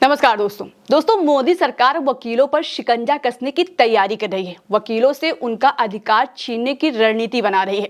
नमस्कार दोस्तों मोदी सरकार वकीलों पर शिकंजा कसने की तैयारी कर रही है। वकीलों से उनका अधिकार छीनने की रणनीति बना रही है।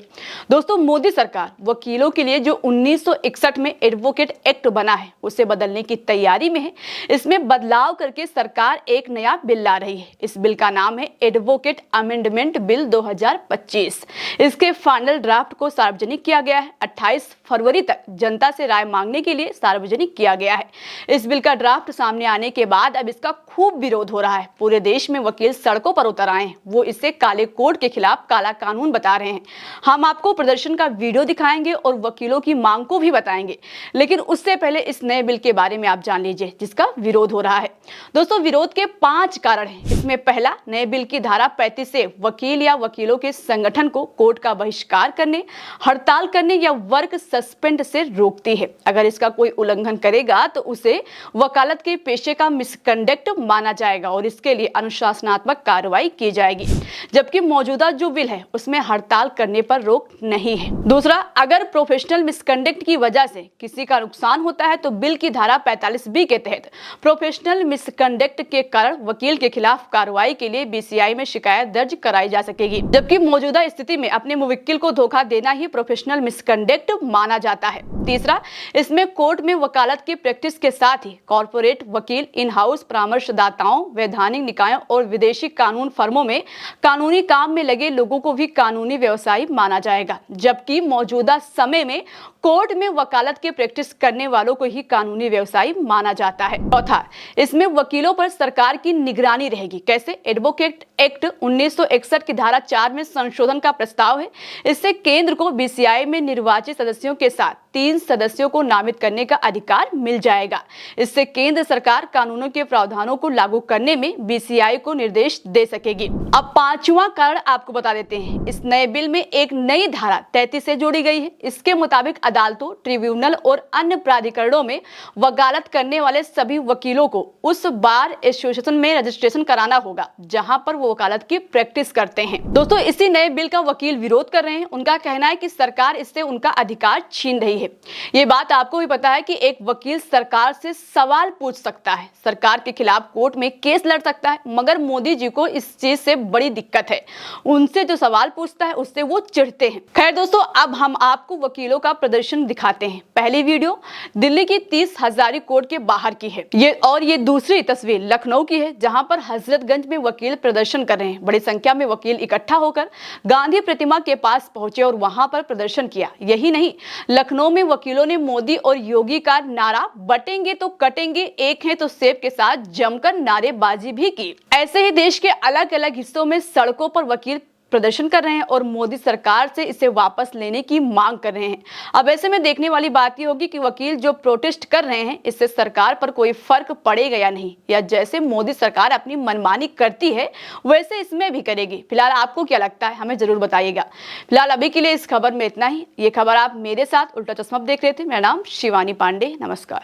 दोस्तों मोदी सरकार वकीलों के लिए जो 1961 में एडवोकेट एक्ट बना है उसे बदलने की तैयारी में है। इसमें बदलाव करके सरकार एक नया बिल ला रही है। इस बिल का नाम है एडवोकेट अमेंडमेंट बिल 2025। इसके फाइनल ड्राफ्ट को सार्वजनिक किया गया है। 28 फरवरी तक जनता से राय मांगने के लिए सार्वजनिक किया गया है। इस बिल का ड्राफ्ट सामने आने के बाद अब इसका खूब विरोध हो रहा है। पूरे देश में वकील सड़कों पर उतर आए हैं। वो इसे काले कोड के खिलाफ काला कानून बता रहे हैं। हम आपको प्रदर्शन का वीडियो दिखाएंगे और वकीलों की मांग को भी बताएंगे, लेकिन उससे पहले इस नए बिल के बारे में आप जान लीजिए जिसका विरोध हो रहा है। दोस्तों विरोध के 5 कारण हैं। इसमें पहला, नए बिल की धारा 35 से वकील या वकीलों के संगठन को कोर्ट का बहिष्कार करने, हड़ताल करने या वर्क सस्पेंड से रोकती है। अगर इसका कोई उल्लंघन करेगा तो उसे वकालत के पेशे का मिसकंडक्ट माना जाएगा और इसके लिए अनुशासनात्मक कार्रवाई की जाएगी। जबकि मौजूदा जो बिल है उसमें हड़ताल करने पर रोक नहीं है। दूसरा, अगर प्रोफेशनल मिसकंडक्ट की वजह से किसी का नुकसान होता है तो बिल की धारा 45B के तहत प्रोफेशनल मिसकंडक्ट के कारण वकील के खिलाफ कार्रवाई के लिए BCI में शिकायत दर्ज कराई जा सकेगी। जबकि मौजूदा स्थिति में अपने मुवक्किल को धोखा देना ही प्रोफेशनल मिसकंडक्ट माना जाता है। तीसरा, इसमें कोर्ट में वकालत की प्रैक्टिस के साथ ही कॉर्पोरेट वकील, इन हाउस परामर्शदाताओं, वैधानिक निकायों और विदेशी कानून फर्मों में कानूनी काम में लगे लोगों को भी कानूनी व्यवसायी माना जाएगा। जबकि मौजूदा समय में कोर्ट में वकालत की प्रैक्टिस करने वालों को ही कानूनी व्यवसायी माना जाता है। चौथा, इसमें वकीलों पर सरकार की निगरानी रहेगी। कैसे? एडवोकेट एक्ट 1961 की धारा 4 में संशोधन का प्रस्ताव है। इससे केंद्र को BCI में निर्वाचित सदस्यों के साथ 3 सदस्यों को नामित करने का अधिकार मिल जाएगा। इससे केंद्र सरकार कानूनों के प्रावधानों को लागू करने में BCI को निर्देश दे सकेगी। अब 5वां कारण आपको बता देते हैं। इस नए बिल में एक नई धारा 33 से जोड़ी गई है। इसके मुताबिक अदालतों, ट्रिब्यूनल और अन्य प्राधिकरणों में वकालत करने वाले सभी वकीलों को उस बार एसोसिएशन में रजिस्ट्रेशन कराना होगा जहां पर वो वकालत की प्रैक्टिस करते हैं। दोस्तों इसी नए बिल का वकील विरोध कर रहे हैं। उनका कहना है कि सरकार इससे उनका अधिकार छीन रही है। ये बात आपको भी पता है कि एक वकील सरकार से सवाल पूछ सकता है, सरकार के खिलाफ कोर्ट में केस लड़ सकता है, मगर मोदी जी को इस चीज से बड़ी दिक्कत है। उनसे जो सवाल पूछता है उससे वो चिढ़ते हैं। खैर दोस्तों, अब हम आपको वकीलों का प्रदर्शन दिखाते हैं। पहली वीडियो दिल्ली की 30 हजारी कोर्ट के बाहर की है ये दूसरी तस्वीर लखनऊ की है, जहां पर हजरतगंज में वकील प्रदर्शन कर रहे हैं। बड़ी संख्या में वकील इकट्ठा होकर गांधी प्रतिमा के पास पहुंचे और वहां पर प्रदर्शन किया। यही नहीं, लखनऊ में वकीलों ने मोदी और योगी का नारा बटेंगे तो कटेंगे, एक हैं तो सेब के साथ जमकर नारेबाजी भी की। ऐसे ही देश के अलग अलग हिस्सों में सड़कों पर वकील प्रदर्शन कर रहे हैं और मोदी सरकार से इसे वापस लेने की मांग कर रहे हैं। अब ऐसे में देखने वाली बात ये होगी कि वकील जो प्रोटेस्ट कर रहे हैं इससे सरकार पर कोई फर्क पड़ेगा या नहीं, या जैसे मोदी सरकार अपनी मनमानी करती है वैसे इसमें भी करेगी। फिलहाल आपको क्या लगता है हमें जरूर बताइएगा। फिलहाल अभी के लिए इस खबर में इतना ही। ये खबर आप मेरे साथ उल्टा चश्मा देख रहे थे। मेरा नाम शिवानी पांडे। नमस्कार।